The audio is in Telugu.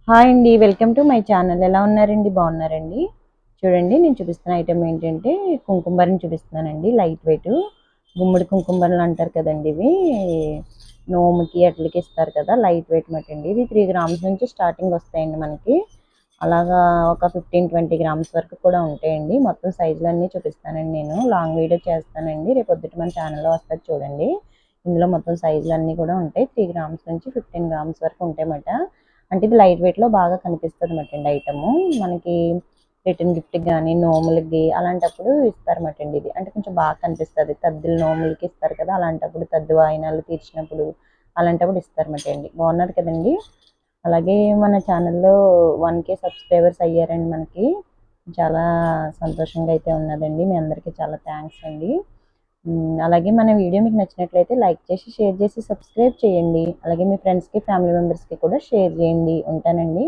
హాయ్ అండి. Welcome to my channel. ఎలా ఉన్నారండి? బాగున్నారండి? చూడండి, నేను చూపిస్తున్న ఐటెం ఏంటంటే కుంకుమబరని చూపిస్తున్నానండి. లైట్ వెయిట్ గుమ్మడి కుంకుమబరలు అంటారు కదండి. ఇవి నోముకి అట్లకి ఇస్తారు కదా, లైట్ వెయిట్ మాట అండి. ఇది 3 గ్రామ్స్ నుంచి స్టార్టింగ్ వస్తాయండి మనకి. అలాగా ఒక 15-20 గ్రామ్స్ వరకు కూడా ఉంటాయండి. మొత్తం సైజులన్నీ చూపిస్తానండి. నేను లాంగ్ వీడియో చేస్తానండి. రేపు పొద్దుట మన ఛానల్లో వస్తుంది చూడండి. ఇందులో మొత్తం సైజులన్నీ కూడా ఉంటాయి. 3 గ్రామ్స్ నుంచి 15 గ్రామ్స్ వరకు ఉంటాయన్నమాట. అంటే ఇది లైట్ వెయిట్లో బాగా కనిపిస్తుంది అన్నమాట అండి. ఐటము మనకి రిటర్న్ గిఫ్ట్కి కానీ నోములకి అలాంటప్పుడు ఇస్తారన్నమాట అండి. ఇది అంటే కొంచెం బాగా కనిపిస్తుంది. తద్దులు నోములకి ఇస్తారు కదా, అలాంటప్పుడు తద్దు వాయినాలు తీర్చినప్పుడు అలాంటప్పుడు ఇస్తారన్నమాట అండి. బాగున్నది కదండి. అలాగే మన ఛానల్లో 1K సబ్స్క్రైబర్స్ అయ్యారండి మనకి. చాలా సంతోషంగా అయితే ఉన్నదండి. మీ అందరికీ చాలా థ్యాంక్స్ అండి. అలాగే మన వీడియో మీకు నచ్చినట్లయితే లైక్ చేసి, షేర్ చేసి, సబ్స్క్రైబ్ చేయండి. అలాగే మీ ఫ్రెండ్స్కి, ఫ్యామిలీ మెంబర్స్కి కూడా షేర్ చేయండి. ఉంటానండి.